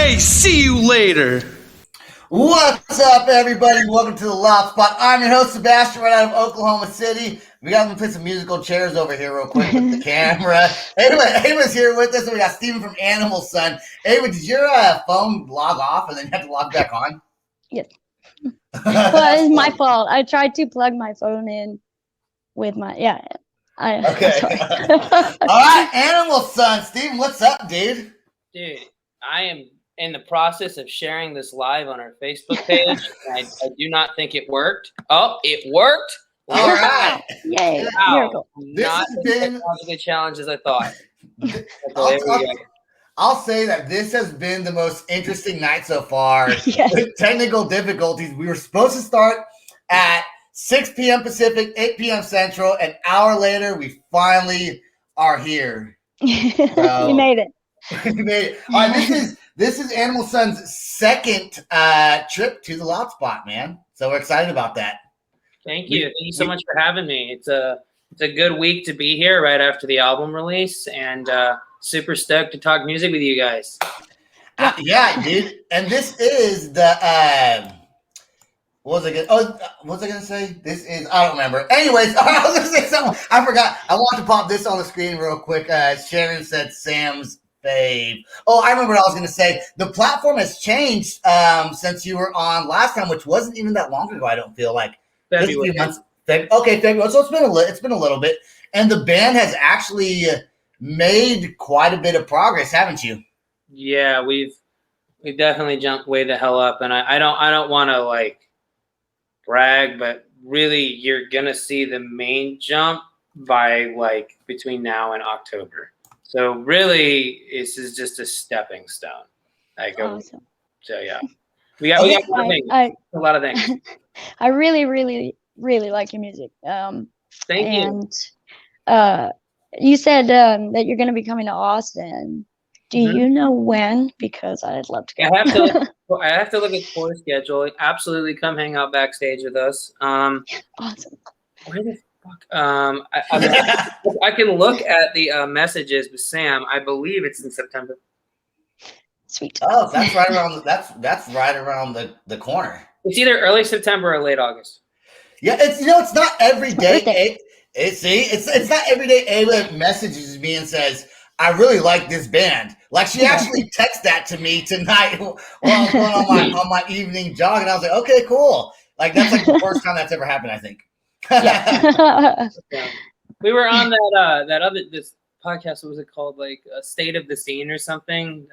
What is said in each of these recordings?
Hey, see you later. What's up, everybody? Welcome to the Loud Spot. I'm your host, Sebastian, right out of Oklahoma City. We got to put some musical chairs over here real quick with the camera. Ava's here with us, and we got Steven from Animal Sun. Ava, did your phone log off and then you have to log back on? Yes. Well, it's my fault. I tried to plug my phone in with my, Okay. All right, Animal Sun. Steven, what's up, dude? Dude, I am in the process of sharing this live on our Facebook page. I do not think it worked. Oh, it worked. All right. Yay. Wow. Miracle. Not as technologically challenged as I thought. I'll say that this has been the most interesting night so far. Yes. With technical difficulties. We were supposed to start at 6 p.m. Pacific, 8 p.m. Central. An hour later, we finally are here. So, You made it. we made it. All right, this is Animal Sun's second trip to the Loud Spot, man. So we're excited about that. Thank you. Thank you so much for having me. It's a good week to be here right after the album release, and super stoked to talk music with you guys. Yeah, dude. And this is the what was I gonna say? This is, I don't remember. Anyways, I was gonna say something. I forgot. I want to pop this on the screen real quick. Sharon said Sam's fave. Oh, I remember what I was gonna say. The platform has changed since you were on last time, which wasn't even that long ago. I don't feel like. February. Just a few months. Okay, February. So it's been a little bit, and the band has actually made quite a bit of progress, haven't you? Yeah, we've definitely jumped way the hell up, and I don't want to like brag, but really you're gonna see the main jump by like between now and October. So really, this is just a stepping stone. Awesome. So yeah, we got a lot of things. A lot of things. I really, really, really like your music. Thank you. And you said that you're going to be coming to Austin. Do you know when? Because I'd love to go. I have to look at tour schedule. Absolutely, come hang out backstage with us. Awesome. Where the fuck? I can look at the messages with Sam. I believe it's in September. Sweet. Oh, that's right around. That's right around the corner. It's either early September or late August. Yeah, it's not every day. It's not every day Ava messages me and says, I really like this band. Like, she actually texted that to me tonight while I was going on my evening jog, and I was like, okay, cool. Like, that's like the first time that's ever happened, I think. Yeah. We were on this podcast. What was it called? Like State of the Scene or something.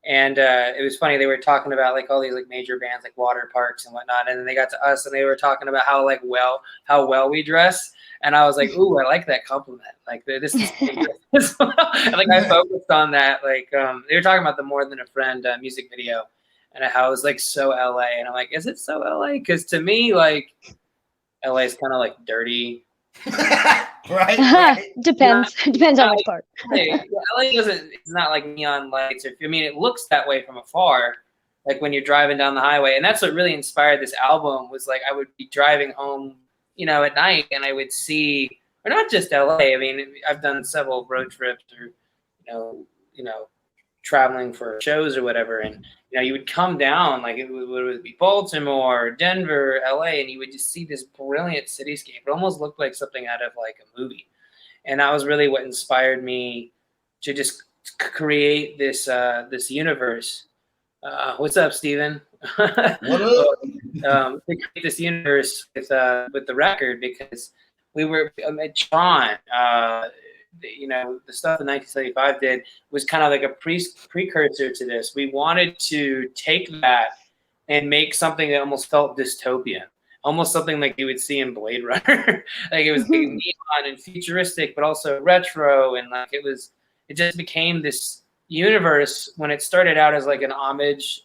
And it was funny. They were talking about like all these like major bands like Water Parks and whatnot. And then they got to us and they were talking about how well we dress. And I was like, ooh, I like that compliment. Like this is and like I focused on that. Like they were talking about the More Than a Friend music video and how it was like so LA. And I'm like, is it so LA? Because to me, like LA is kind of like dirty. right. Depends on which part. LA it's not like neon lights. It looks that way from afar, like when you're driving down the highway. And that's what really inspired this album was like I would be driving home, at night, and I would see, or not just LA. I mean, I've done several road trips or, traveling for shows or whatever. And, you would come down, like it would be Baltimore, Denver, LA, and you would just see this brilliant cityscape. It almost looked like something out of like a movie. And that was really what inspired me to just create this universe. What's up, Steven? What up? To create this universe with the record, because we were at Tron. The stuff that 1975 did was kind of like a precursor to this. We wanted to take that and make something that almost felt dystopian, almost something like you would see in Blade Runner. Like it was like neon and futuristic, but also retro, and like it just became this universe when it started out as like an homage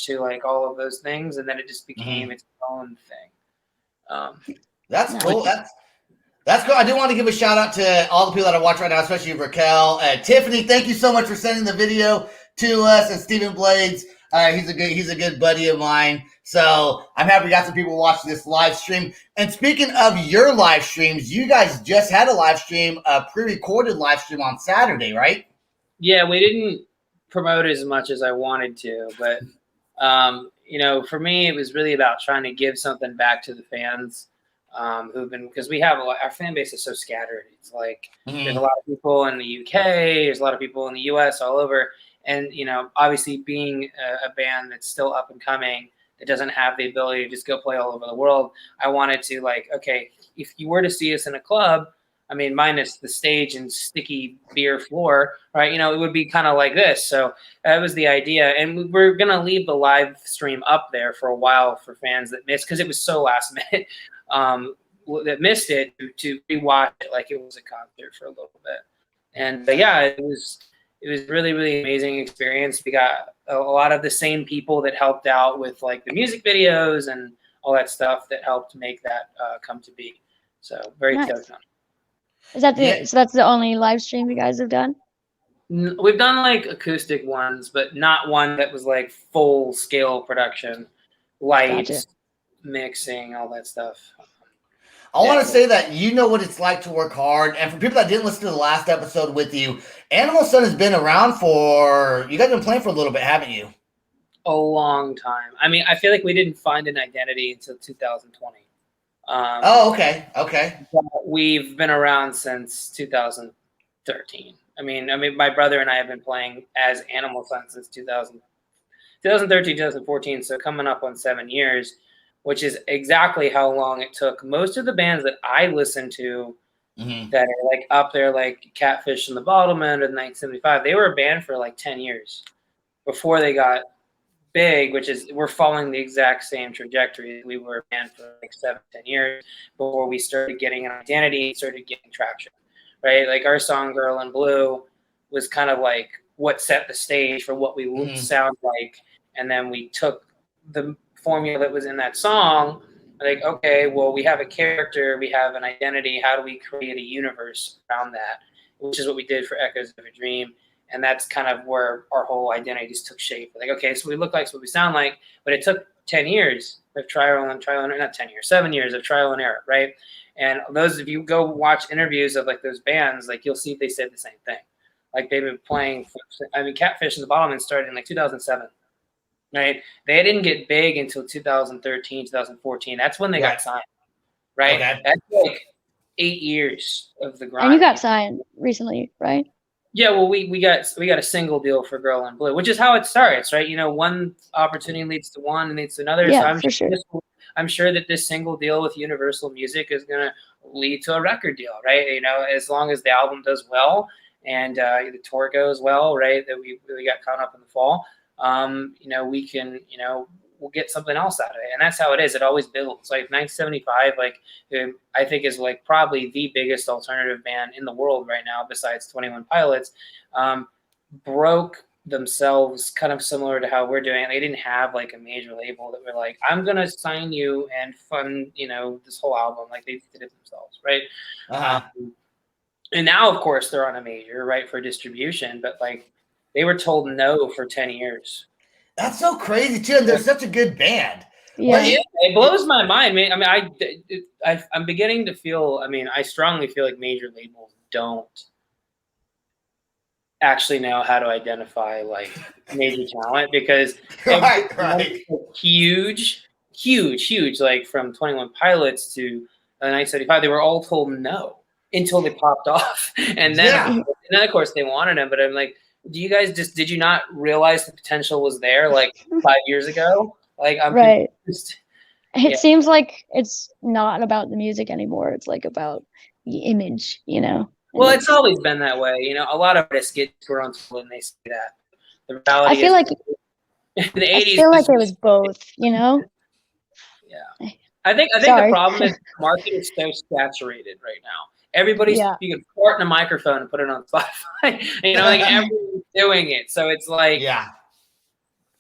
to like all of those things, and then it just became its own thing. That's cool. That's cool. I do want to give a shout out to all the people that are watching right now, especially Raquel, Tiffany. Thank you so much for sending the video to us, and Stephen Blades. He's a good buddy of mine. So I'm happy we got some people watching this live stream. And speaking of your live streams, you guys just had a live stream, a pre-recorded live stream on Saturday, right? Yeah, we didn't promote as much as I wanted to, but you know, for me, it was really about trying to give something back to the fans who've been, because we have our fan base is so scattered. It's like there's a lot of people in the UK, there's a lot of people in the US, all over, and you know, obviously being a band that's still up and coming, that doesn't have the ability to just go play all over the world. I wanted to like, okay, if you were to see us in a club, I mean, minus the stage and sticky beer floor, right? You know, it would be kind of like this. So that was the idea. And we're going to leave the live stream up there for a while for fans that missed, because it was so last minute, that missed it, to rewatch it like it was a concert for a little bit. And yeah, it was really, really amazing experience. We got a lot of the same people that helped out with like the music videos and all that stuff that helped make that come to be. So very Nice. stoked on it. Is that so that's the only live stream you guys have done? We've done like acoustic ones, but not one that was like full scale production, lights, mixing, all that stuff. I want to say that you know what it's like to work hard. And for people that didn't listen to the last episode with you, Animal Sun has been around for, you guys have been playing for a little bit, haven't you? A long time. I mean, I feel like we didn't find an identity until 2020. Oh, okay. Okay. We've been around since 2013. I mean, my brother and I have been playing as Animal Sun since 2013, 2014. So coming up on 7 years, which is exactly how long it took. Most of the bands that I listen to that are like up there, like Catfish and the Bottlemen or the 1975, they were a band for like 10 years before they got big, which is we're following the exact same trajectory. We were a band for like 7-10 years before we started getting an identity, started getting traction, right? Like our song Girl in Blue was kind of like what set the stage for what we would sound like. And then we took the formula that was in that song, like, okay, well, we have a character, we have an identity, how do we create a universe around that? Which is what we did for Echoes of a Dream. And that's kind of where our whole identity just took shape. Like, okay, so we look like, so we sound like, but it took 10 years of trial and error, not 10 years, 7 years of trial and error, right? And those, if you go watch interviews of like those bands, like you'll see they said the same thing. Like they've been playing, Catfish and the Bottlemen started in like 2007, right? They didn't get big until 2013, 2014. That's when they got signed, right? Okay. That's like 8 years of the grind. And you got signed recently, right? Yeah, well, we got a single deal for Girl in Blue, which is how it starts, right? You know, one opportunity leads to one and leads to another. Yeah, So I'm sure that this single deal with Universal Music is going to lead to a record deal, right? You know, as long as the album does well and the tour goes well, right? That we got caught up in the fall. You know, we can, you know, we'll get something else out of it. And that's how it is. It always builds. Like 1975, like I think is like probably the biggest alternative band in the world right now, besides 21 Pilots, broke themselves kind of similar to how we're doing it. They didn't have like a major label that were like, I'm going to sign you and fund, you know, this whole album. Like they did it themselves. Right. And now, of course, they're on a major, right, for distribution, but like they were told no for 10 years. That's so crazy too. And they're such a good band. Yeah. Like, It blows my mind, man. I mean, I'm beginning to feel. I mean, I strongly feel like major labels don't actually know how to identify like major talent, because right. huge, like from 21 Pilots to 1975, they were all told no until they popped off, and then of course they wanted them. But I'm like, do you guys did you not realize the potential was there like 5 years ago? Like, I'm right. confused. It seems like it's not about the music anymore. It's like about the image, you know? Well, it's always been that way. You know, a lot of artists get disgruntled when they say that. The reality I feel like in the 80s, I feel like it was both, you know? Yeah. I think the problem is the market is so saturated right now. Everybody's you can fart in a microphone and put it on Spotify. You know, like everyone's doing it. So it's like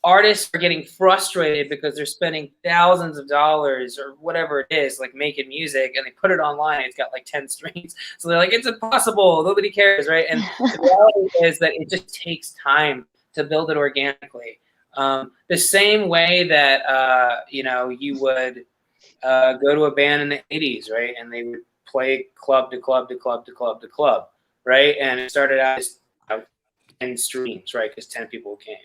artists are getting frustrated because they're spending thousands of dollars or whatever it is, like making music, and they put it online. It's got like 10 streams. So they're like, it's impossible. Nobody cares, right? And the reality is that it just takes time to build it organically. The same way that, you know, you would go to a band in the 80s, right? And they would play club to club to club to club to club, right? And it started out as 10 streams, right? Because 10 people came.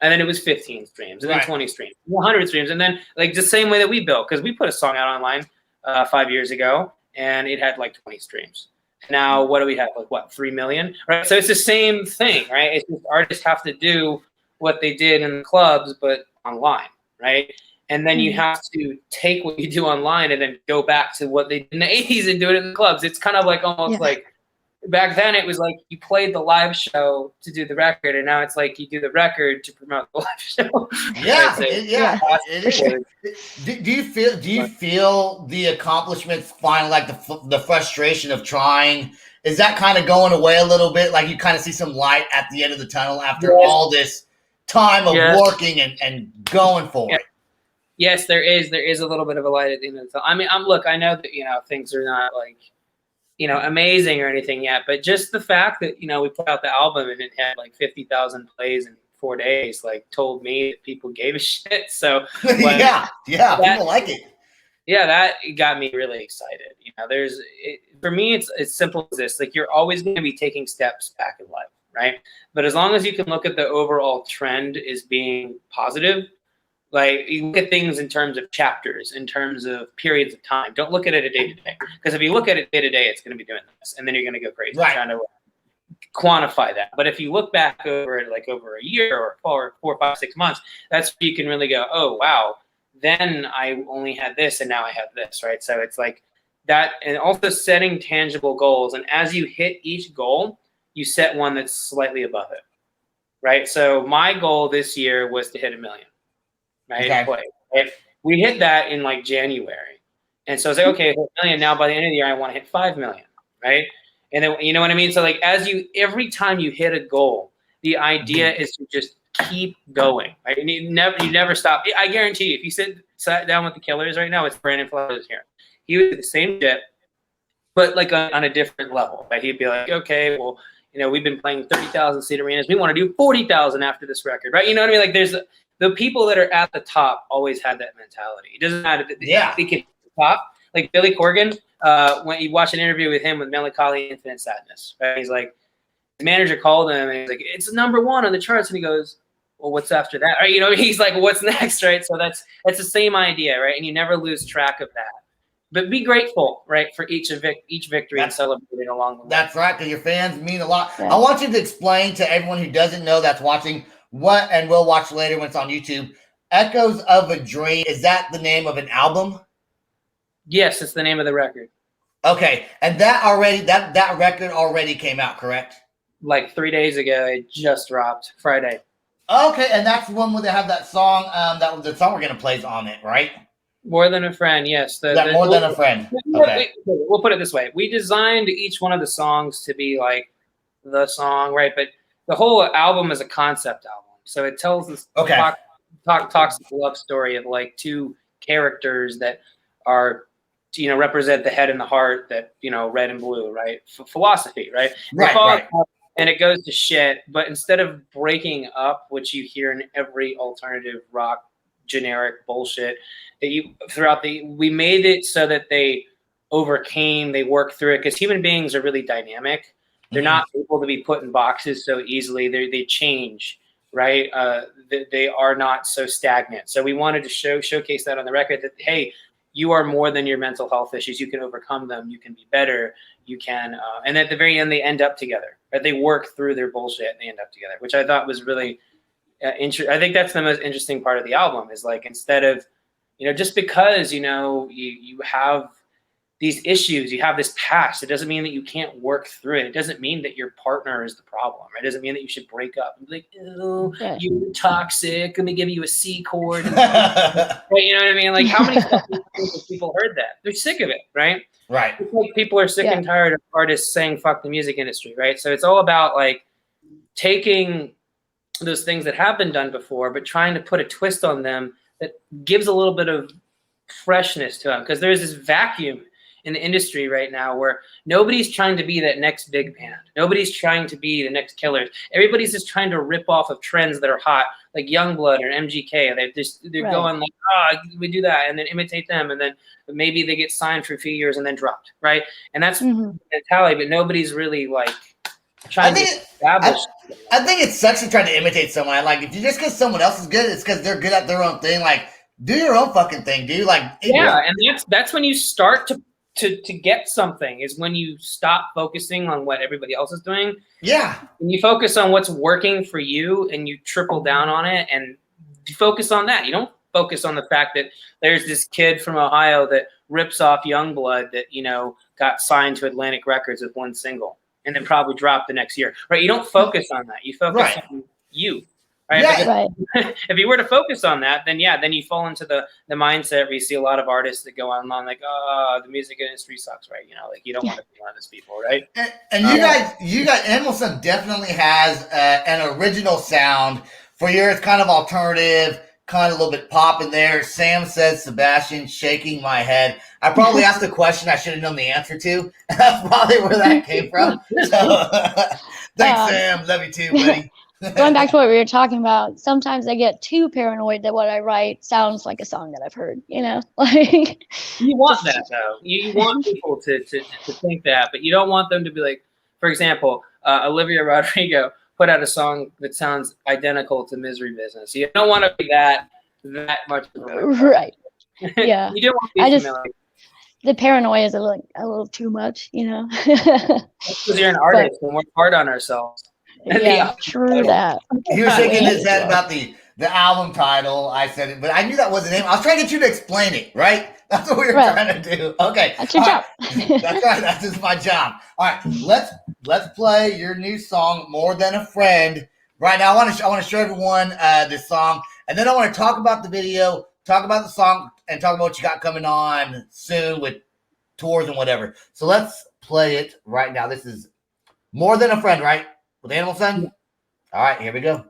And then it was 15 streams, and then Right. 20 streams, 100 streams. And then like the same way that we built, because we put a song out online 5 years ago, and it had like 20 streams. Now, what do we have? Like what, 3 million? Right. So it's the same thing, right? It's just artists have to do what they did in the clubs, but online, right? And then you have to take what you do online and then go back to what they did in the 80s and do it in the clubs. It's kind of like almost like back then it was like you played the live show to do the record, and now it's like you do the record to promote the live show. Yeah, Right? So it is. Do you feel the accomplishments finally, like the frustration of trying, is that kind of going away a little bit? Like you kind of see some light at the end of the tunnel after all this time of working and going for it? Yes, there is a little bit of a light at the end of the tunnel. I mean, I know that, things are not like, amazing or anything yet, but just the fact that, we put out the album and it had like 50,000 plays in 4 days, like told me that people gave a shit. So yeah, people like it. Yeah, that got me really excited. For me, it's as simple as this. Like, you're always going to be taking steps back in life, right? But as long as you can look at the overall trend as being positive, like you look at things in terms of chapters, in terms of periods of time. Don't look at it a day to day, because if you look at it day to day, it's going to be doing this, and then you're going to go crazy trying to quantify that. But if you look back over it, like over a year or 4, 5, 6 months, that's where you can really go, oh wow, then I only had this and now I have this, right? So it's like that, and also setting tangible goals. And as you hit each goal, you set one that's slightly above it, right? So my goal this year was to hit 1 million. Right? Okay. We hit that in like January. And so I was like, okay, I hit 1 million. Now by the end of the year, I want to hit 5 million. Right. And then, you know what I mean? So like, every time you hit a goal, the idea is to just keep going. Right? And you never stop. I guarantee you, if you sat down with the Killers right now, it's Brandon Flowers here. He would do the same shit, but like on a different level. Right? He'd be like, okay, well, we've been playing 30,000 seat arenas. We want to do 40,000 after this record. Right. You know what I mean? Like the people that are at the top always had that mentality. It doesn't matter that they can hit the top. Like Billy Corgan, when you watch an interview with him with Melancholy Infinite Sadness, right? He's like, his manager called him and he's like, it's #1 on the charts. And he goes, well, what's after that? Right? He's like, what's next, right? So that's the same idea, right? And you never lose track of that. But be grateful, right, for each victory and celebrate it along the way. That's right, because your fans mean a lot. Yeah. I want you to explain to everyone who doesn't know that's watching what, and we'll watch later when it's on YouTube, Echoes of a Dream. Is that the name of an album? Yes, it's the name of the record. Okay, and that record already came out, correct? Like 3 days ago, it just dropped Friday. Okay, and that's the one where they have that song. That was the song we're gonna play on it, right? More Than a Friend, yes. More Than a Friend. Okay. We'll put it this way: we designed each one of the songs to be like the song, right? But the whole album is a concept album, so it tells this toxic love story of like two characters that are, represent the head and the heart, that red and blue, right? Philosophy, right? Right. And it goes to shit, but instead of breaking up, which you hear in every alternative rock generic bullshit that we made it so that they work through it, because human beings are really dynamic. They're not able to be put in boxes so easily. They change, right? They are not so stagnant. So we wanted to showcase that on the record, that, hey, you are more than your mental health issues. You can overcome them. You can be better. You can, and at the very end, they end up together. Right? They work through their bullshit and they end up together, which I thought was really interesting. I think that's the most interesting part of the album, is like, instead of, just because, you have these issues, you have this past, it doesn't mean that you can't work through it. It doesn't mean that your partner is the problem. It doesn't mean that you should break up and be like, oh, you're toxic, let me give you a C chord. Right, you know what I mean? Like, how many people heard that? They're sick of it, right? Right. It's like people are sick and tired of artists saying fuck the music industry, right? So it's all about like taking those things that have been done before, but trying to put a twist on them that gives a little bit of freshness to them, because there's this vacuum in the industry right now where nobody's trying to be that next big band. Nobody's trying to be the next Killers. Everybody's just trying to rip off of trends that are hot, like Youngblood or MGK. They're going like, we do that, and then imitate them, and then maybe they get signed for a few years and then dropped, right? And that's mentality, but nobody's really like trying to establish. I think it sucks to try to imitate someone. Like, if you just because someone else is good, it's because they're good at their own thing. Like, do your own fucking thing, dude. Like, yeah, and that's when you start to get something, is when you stop focusing on what everybody else is doing. Yeah. And you focus on what's working for you, and you triple down on it, and you focus on that. You don't focus on the fact that there's this kid from Ohio that rips off Youngblood that, you know, got signed to Atlantic Records with one single and then probably dropped the next year, right? You don't focus on that. You focus on you, right? Yeah. If you were to focus on that, then then you fall into the mindset where you see a lot of artists that go online like, oh, the music industry sucks, right? You know, like, you don't want to be one of those people, right? And you guys, Animal Sun definitely has an original sound. For yours, kind of alternative, kind of a little bit pop in there. Sam says, Sebastian, shaking my head. I probably asked a question I should have known the answer to. That's probably where that came from. So, thanks, Sam. Love you too, buddy. Going back to what we were talking about, sometimes I get too paranoid that what I write sounds like a song that I've heard, you know? Like, you want that, though. You want people to think that, but you don't want them to be like, for example, Olivia Rodrigo put out a song that sounds identical to Misery Business. You don't want to be that much of a right. Yeah. You don't want to be familiar. The paranoia is a little too much, you know? Because you're an artist and we're hard on ourselves. Yeah, true that. He was shaking his head about the album title. I said it, but I knew that wasn't him. I was trying to get you to explain it, right? That's what we were trying to do. Okay. That's your job. That's right. That's just my job. All right. Let's play your new song, More Than a Friend. Right now, I want to show everyone this song, and then I want to talk about the video, talk about the song, and talk about what you got coming on soon with tours and whatever. So let's play it right now. This is More Than a Friend, right? With Animal Sun? All right, here we go.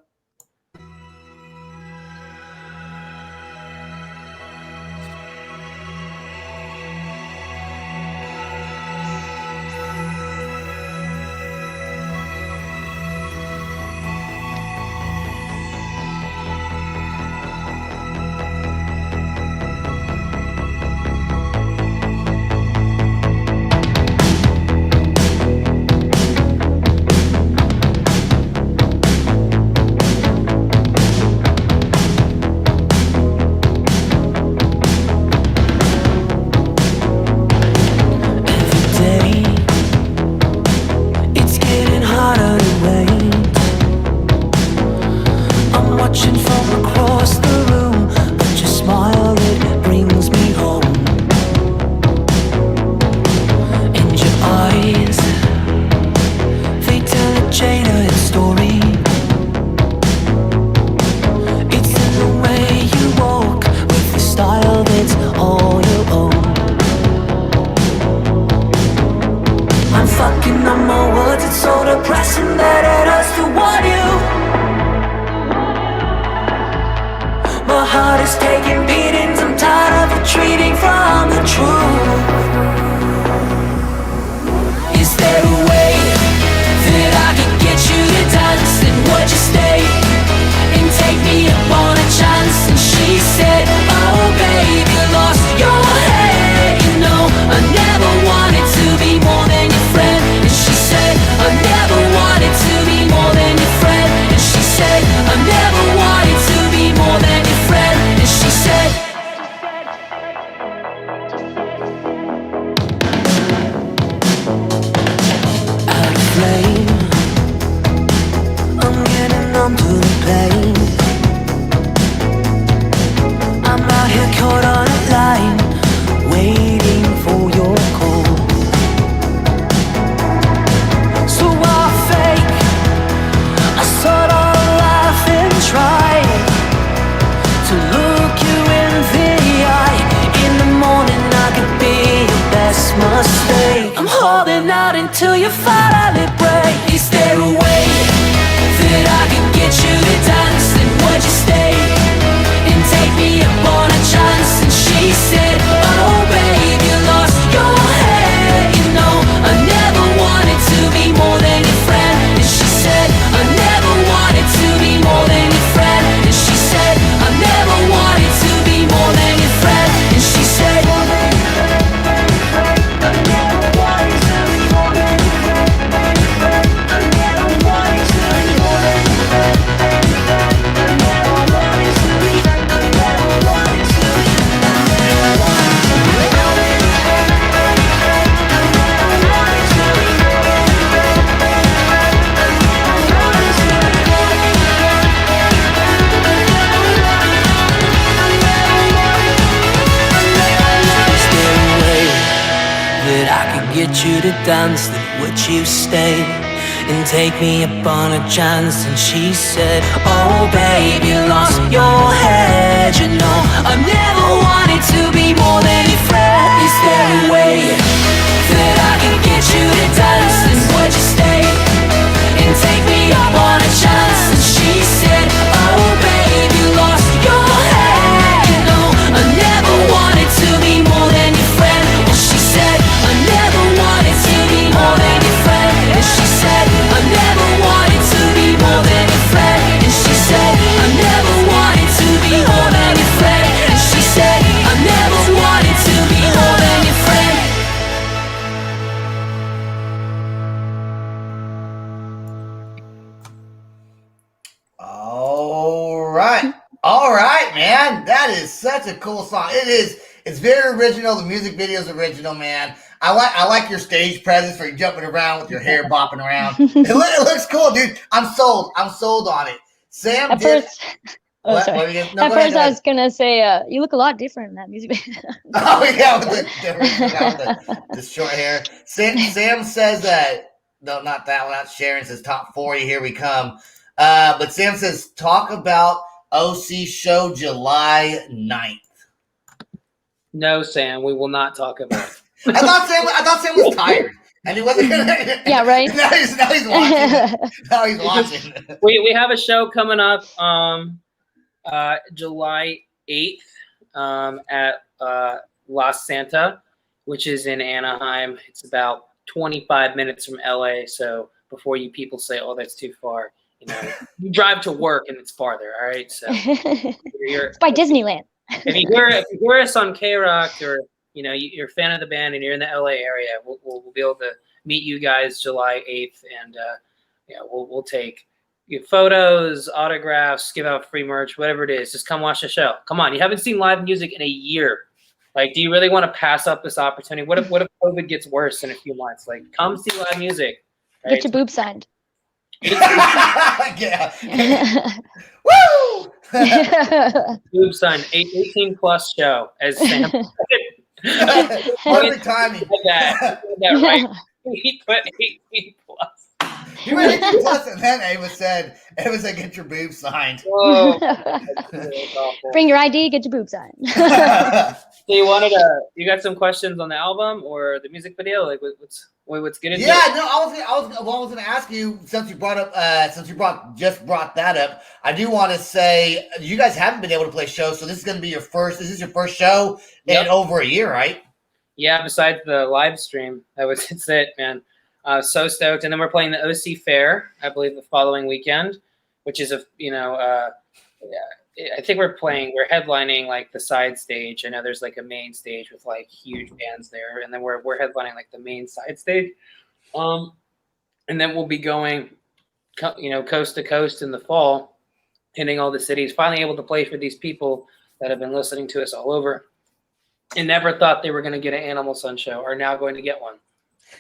to dance, then would you stay and take me up on a chance? And she said, oh babe, you lost your head. You know I've never wanted to be more than your friend. Is there a way that I can get you to dance? And would you stay and take me up on a chance? And she said, oh babe, you lost your head. You know I never wanted to be more than your friend. Well, she said, I never wanted to be more than your friend. And she said, I never wanted to be more than your friend. And she said, I never wanted to be more than your friend. And she said, I never wanted to be more than your friend. All right, man. That is such a cool song. It is. It's very original. The music video is original, man. I like your stage presence for you jumping around with your hair bopping around. It looks cool, dude. I'm sold. I'm sold on it. Sam At did. first, What? sorry. What no, At go first, ahead. I was gonna say you look a lot different in that music video. Oh yeah, with the short hair. Sam says that. No, not that one. Not Sharon says top 40. Here we come. But Sam says talk about OC show July 9th. No, Sam, we will not talk about it. I thought Sam was tired, and he wasn't gonna. Yeah, right. Now he's watching. Now he's watching. We have a show coming up July 8th at La Santa, which is in Anaheim. It's about 25 minutes from LA. So before you people say, "Oh, that's too far," you know, you drive to work and it's farther. All right, so It's by Disneyland. if you hear us on KROQ, or you're a fan of the band and you're in the LA area, we'll be able to meet you guys July 8th, and we'll take photos, autographs, give out free merch, whatever it is. Just come watch the show. Come on, you haven't seen live music in a year. Like, do you really want to pass up this opportunity? What if COVID gets worse in a few months? Like, come see live music. Right? Get your boobs signed. Yeah. Woo! Boob sign 18 plus show, as Sam said. Perfect timing. That right. He put 18 plus. You went 18 plus, and then Ava said, "Get your boobs signed." Whoa. Bring your ID, get your boobs signed. So you got some questions on the album or the music video? Like, what's good? Yeah, no, I was gonna ask you, since you brought that up. I do want to say you guys haven't been able to play shows, so this is gonna be your first. Is this your first show in over a year, right? Yeah, besides the live stream, it's it, man. So stoked, and then we're playing the OC Fair, I believe, the following weekend, which is I think we're headlining like the side stage. I know there's like a main stage with like huge bands there, and then we're headlining like the main side stage. And then we'll be going, coast to coast in the fall, hitting all the cities. Finally able to play for these people that have been listening to us all over, and never thought they were going to get an Animal Sun show, are now going to get one.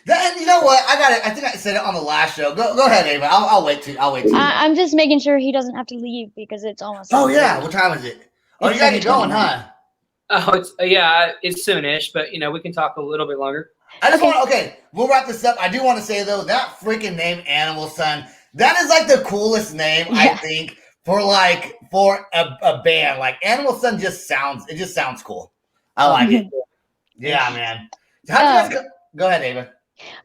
And you know what? I got it. I think I said it on the last show. Go ahead, Ava. I'll wait till. I'm just making sure he doesn't have to leave because it's almost. Oh yeah, what time is it? Oh, you gotta get going, huh? Oh, it's soonish, but we can talk a little bit longer. I just we'll wrap this up. I do want to say though, that freaking name Animal Sun, that is like the coolest name I think for a band. Like Animal Sun just sounds cool. I like it. Yeah, man. How do you guys go ahead, Ava.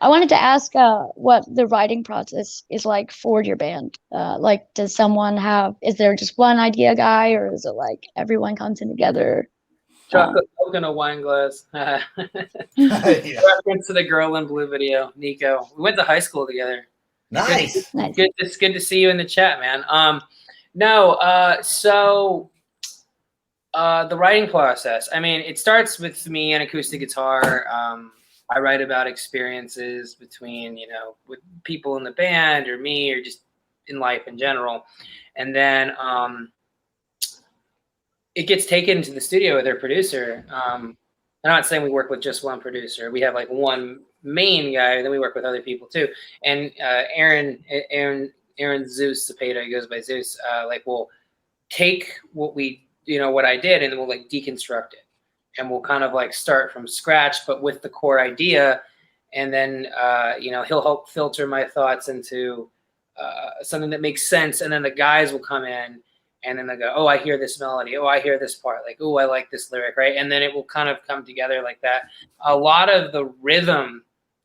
I wanted to ask what the writing process is like for your band. Like, is there just one idea guy, or is it like everyone comes in together? Chocolate milk in a wine glass. Reference to the Girl in Blue video, Nico. We went to high school together. Nice. It's good to see you in the chat, man. So the writing process. I mean, it starts with me and acoustic guitar. I write about experiences between, with people in the band or me or just in life in general. And then it gets taken to the studio with their producer. I'm not saying we work with just one producer. We have like one main guy, and then we work with other people too. And Aaron Zeus Cepeda, he goes by Zeus, we'll take what I did, and then we'll like deconstruct it. And we'll kind of like start from scratch, but with the core idea. and then he'll help filter my thoughts into something that makes sense, and then the guys will come in and then they go, oh, I hear this melody, oh, I hear this part, like, oh, I like this lyric, right? And then it will kind of come together like that. A lot of the rhythm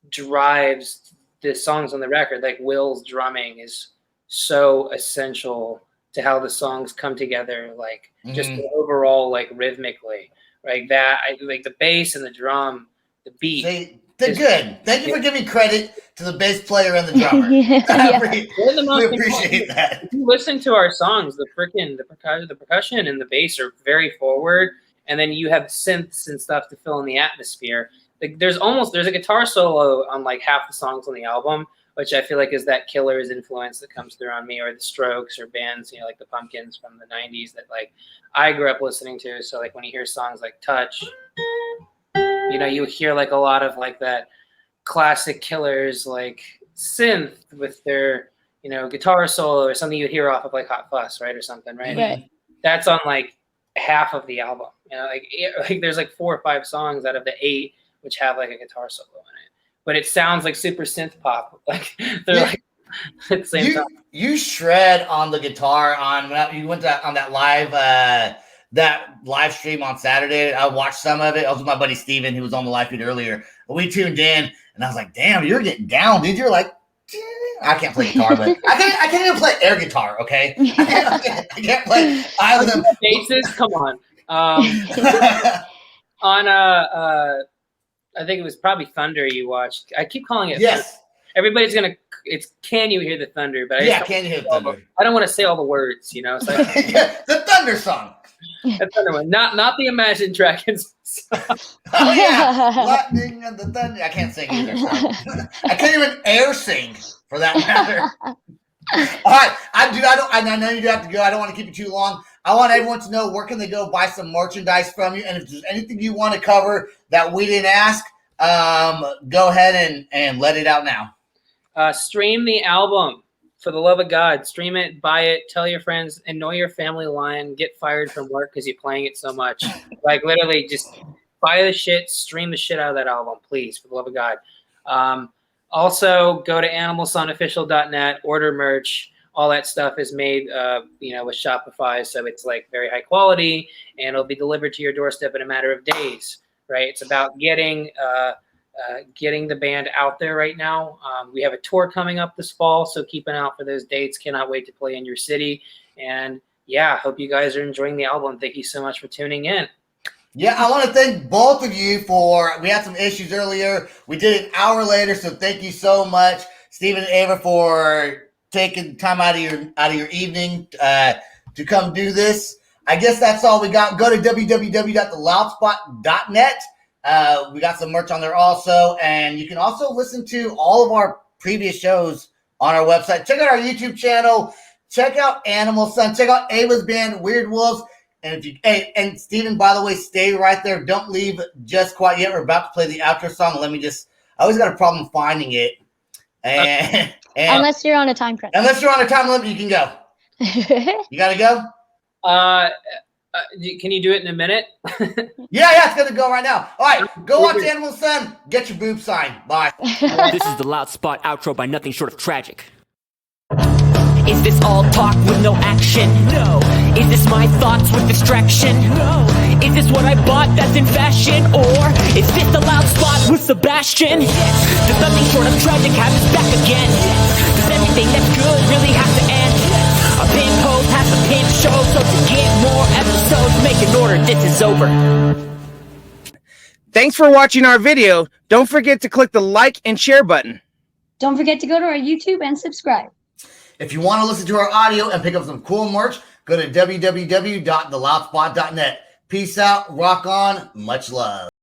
drives the songs on the record. Like Will's drumming is so essential to how the songs come together, like just overall, like rhythmically, right? That I like the bass and the drum, the beat. They're good. Thank you for giving credit to the bass player and the drummer. We appreciate that. If you listen to our songs, the percussion and the bass are very forward, and then you have synths and stuff to fill in the atmosphere. Like there's a guitar solo on like half the songs on the album, which I feel like is that Killer's influence that comes through on me, or the Strokes, or bands, like the Pumpkins from the 90s that like I grew up listening to. So like when you hear songs like Touch, you hear like a lot of like that classic Killers like synth with their guitar solo, or something you hear off of like Hot Fuss, right, or something, right? That's on like half of the album. Like there's like 4 or 5 songs out of the 8 which have like a guitar solo in it, but it sounds like super synth pop. Like they're like at the same time. You shred on the guitar you went on that live stream on Saturday. I watched some of it. I was with my buddy Steven, who was on the live feed earlier. But we tuned in, and I was like, "Damn, you're getting down, dude." You're like, I can't play guitar, but I can't even play air guitar. Okay, I can't play either of them. Basses, come on. I think it was probably Thunder you watched. I keep calling it. Yes. Thunder. Everybody's it's Can You Hear the Thunder? But Can You Hear the Thunder? I don't want to say all the words, So the Thunder song. The Thunder one, not the Imagine Dragons song. Oh yeah, Lightning and the Thunder. I can't sing either. I can't even air sing for that matter. All right, I know you do have to go. I don't want to keep you too long. I want everyone to know where can they go buy some merchandise from you, and if there's anything you want to cover that we didn't ask, go ahead and let it out now. Stream the album. For the love of God, stream it, buy it, tell your friends, annoy your family line, get fired from work because you're playing it so much. Like literally just buy the shit, stream the shit out of that album, please, for the love of God. Also, go to animalsunofficial.net, order merch. All that stuff is made, with Shopify, so it's like very high quality, and it'll be delivered to your doorstep in a matter of days, right? It's about getting the band out there right now. We have a tour coming up this fall, so keep an eye out for those dates. Cannot wait to play in your city. And yeah, hope you guys are enjoying the album. Thank you so much for tuning in. Yeah, I want to thank both of you we had some issues earlier. We did it an hour later, so thank you so much, Stephen and Ava, for taking time out of your evening to come do this. I guess that's all we got. Go to www.theloudspot.net. We got some merch on there also, and you can also listen to all of our previous shows on our website. Check out our YouTube channel. Check out Animal Sun. Check out Ava's band, Weird Wolves. And and Steven, by the way, stay right there. Don't leave just quite yet. We're about to play the outro song. I always got a problem finding it. And unless you're on a time crunch. Unless you're on a time limit, you can go. You got to go? Can you do it in a minute? Yeah, it's going to go right now. All right, go watch Animal Sun. Get your boob sign. Bye. This is the Loud Spot outro by nothing short of tragic. Is this all talk with no action? No. Is this my thoughts with distraction? No. Is this what I bought that's in fashion? Or is this the Loud Spot with Sebastian? Yes. Does nothing short of tragic have us back again? Yes. Does everything that's good really have to end? Yes. A pin post has a pin show, so to get more episodes, make an order, this is over. Thanks for watching our video. Don't forget to click the like and share button. Don't forget to go to our YouTube and subscribe. If you want to listen to our audio and pick up some cool merch, go to www.theloudspot.net. Peace out, rock on, much love.